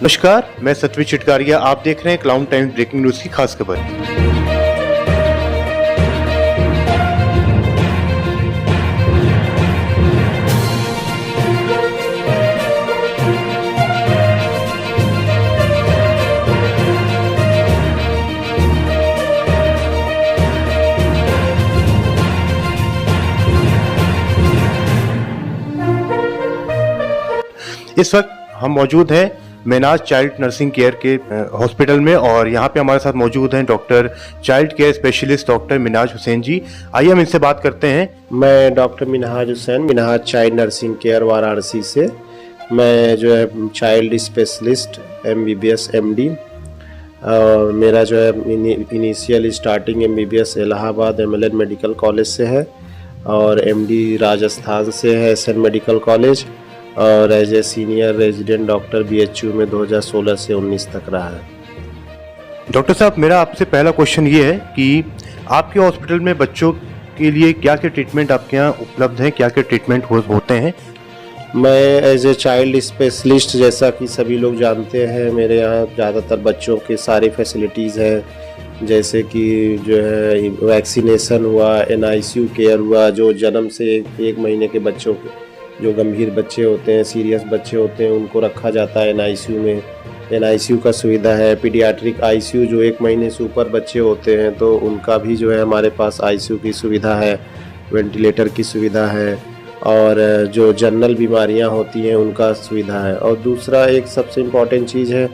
नमस्कार, मैं सतवीर चिटकारिया। आप देख रहे हैं क्लाउन टाइम्स ब्रेकिंग न्यूज की खास खबर। इस वक्त हम मौजूद हैं मिनाज चाइल्ड नर्सिंग केयर के हॉस्पिटल में और यहाँ पे हमारे साथ मौजूद हैं doctor child care specialist doctor Minaj Hussain ji. आइए हम इनसे बात करते हैं। मैं doctor Minaj Hussain, Minaj child nursing care Varanasi से। मैं जो है चाइल्ड स्पेशलिस्ट MBBS MD और मेरा जो है initial starting MBBS Allahabad MLN medical college से है और MD राजस्थान से है SN मेडिकल कॉलेज और as a senior resident doctor BHU में 2016 से 19 तक रहा है। डॉक्टर साहब, मेरा आपसे पहला क्वेश्चन ये है कि आपके हॉस्पिटल में बच्चों के लिए क्या क्या ट्रीटमेंट आपके यहाँ उपलब्ध हैं, क्या क्या ट्रीटमेंट होते हैं? मैं एज ए चाइल्ड स्पेशलिस्ट, जैसा कि सभी लोग जानते हैं, मेरे यहाँ ज़्यादातर बच्चों के सारी फैसिलिटीज़ हैं, जैसे कि जो है वैक्सीनेशन हुआ, NICU केयर हुआ, जो जन्म से एक महीने के बच्चों के जो गंभीर बच्चे होते हैं, सीरियस बच्चे होते हैं, उनको रखा जाता है NICU में। NICU का सुविधा है। पीडियाट्रिक ICU जो 1 महीने से ऊपर बच्चे होते हैं तो उनका भी जो है हमारे पास ICU की सुविधा है, वेंटिलेटर की सुविधा है और जो जनरल बीमारियां होती हैं उनका सुविधा है। और दूसरा एक सबसे इम्पॉर्टेंट चीज़ है,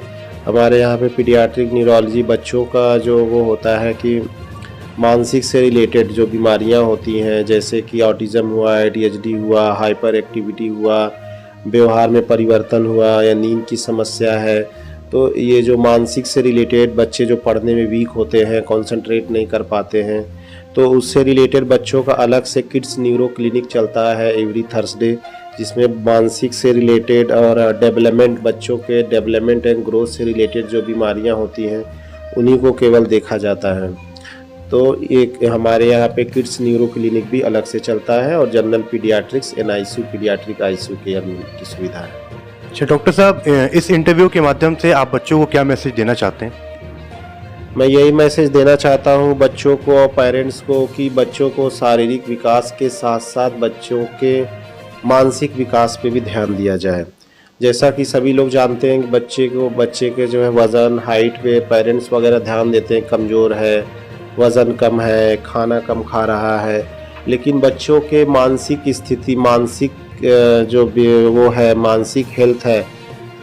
हमारे यहाँ पे पीडियाट्रिक न्यूरोलॉजी बच्चों का जो वो होता है कि मानसिक से रिलेटेड जो बीमारियां होती हैं, जैसे कि ऑटिज़म हुआ, ADHD हुआ, हाइपर एक्टिविटी हुआ, व्यवहार में परिवर्तन हुआ या नींद की समस्या है, तो ये जो मानसिक से रिलेटेड बच्चे जो पढ़ने में वीक होते हैं, कंसंट्रेट नहीं कर पाते हैं, तो उससे रिलेटेड बच्चों का अलग से किड्स न्यूरो क्लिनिक चलता है एवरी थर्सडे, जिसमें मानसिक से रिलेटेड और डेवलपमेंट, बच्चों के डेवलपमेंट एंड ग्रोथ से रिलेटेड जो बीमारियां होती हैं उन्हीं को केवल देखा जाता है। तो एक हमारे यहाँ पे किड्स न्यूरो क्लिनिक भी अलग से चलता है और general paediatrics NICU paediatric ICU care की सुविधा है। अच्छा डॉक्टर साहब, इस इंटरव्यू के माध्यम से आप बच्चों को क्या मैसेज देना चाहते हैं? मैं यही मैसेज देना चाहता हूँ बच्चों को और पेरेंट्स को कि बच्चों को शारीरिक विकास के साथ साथ बच्चों के मानसिक विकास पे भी ध्यान दिया जाए। जैसा कि सभी लोग जानते हैं कि बच्चे के जो है वज़न, हाइट पे पेरेंट्स वगैरह ध्यान देते हैं, कमज़ोर है, वज़न कम है, खाना कम खा रहा है, लेकिन बच्चों के मानसिक स्थिति, मानसिक जो वो है, मानसिक हेल्थ है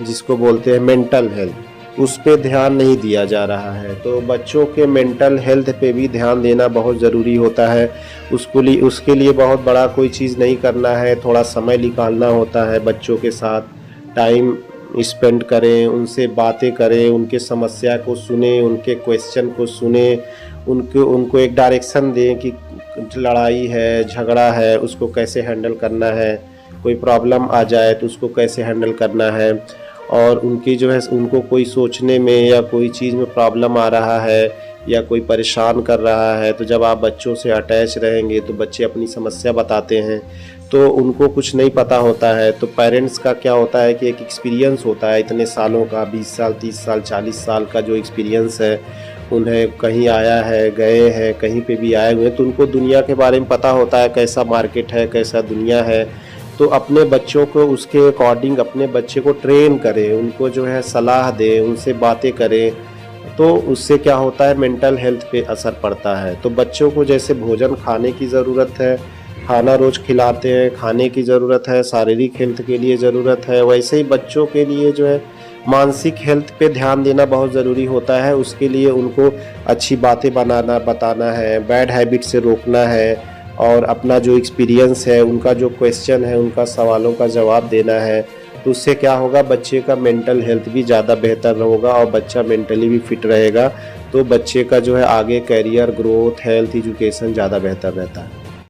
जिसको बोलते हैं मेंटल हेल्थ, उस पे ध्यान नहीं दिया जा रहा है। तो बच्चों के मेंटल हेल्थ पे भी ध्यान देना बहुत ज़रूरी होता है। उसके लिए बहुत बड़ा कोई चीज़ नहीं करना है, थोड़ा समय निकालना होता है, बच्चों के साथ टाइम स्पेंड करें, उनसे बातें करें, उनके समस्या को सुने, उनके क्वेश्चन को सुने, उनको एक डायरेक्शन दें कि लड़ाई है, झगड़ा है, उसको कैसे हैंडल करना है, कोई प्रॉब्लम आ जाए तो उसको कैसे हैंडल करना है, और उनकी जो है उनको कोई सोचने में या कोई चीज़ में प्रॉब्लम आ रहा है या कोई परेशान कर रहा है, तो जब आप बच्चों से अटैच रहेंगे तो बच्चे अपनी समस्या बताते हैं, तो उनको कुछ नहीं पता होता है। तो पेरेंट्स का क्या होता है कि एक एक्सपीरियंस होता है इतने सालों का, 20 साल, 30 साल, 40 साल का जो एक्सपीरियंस है, उन्हें कहीं आया है, गए हैं, कहीं पे भी आए हुए हैं, तो उनको दुनिया के बारे में पता होता है, कैसा मार्केट है, कैसा दुनिया है। तो अपने बच्चों को उसके अकॉर्डिंग अपने बच्चे को ट्रेन करें, उनको जो है सलाह दें, उनसे बातें करें, तो उससे क्या होता है मेंटल हेल्थ पे असर पड़ता है। तो बच्चों को जैसे भोजन खाने की ज़रूरत है, खाना रोज़ खिलाते हैं, खाने की ज़रूरत है, शारीरिक हेल्थ के लिए ज़रूरत है, वैसे ही बच्चों के लिए जो है मानसिक हेल्थ पे ध्यान देना बहुत ज़रूरी होता है। उसके लिए उनको अच्छी बातें बताना है, बैड हैबिट से रोकना है और अपना जो एक्सपीरियंस है, उनका जो क्वेश्चन है, उनका सवालों का जवाब देना है। तो उससे क्या होगा, बच्चे का मेंटल हेल्थ भी ज़्यादा बेहतर होगा और बच्चा मेंटली भी फिट रहेगा। तो बच्चे का जो है आगे करियर, ग्रोथ, हेल्थ, एजुकेशन ज़्यादा बेहतर रहता है।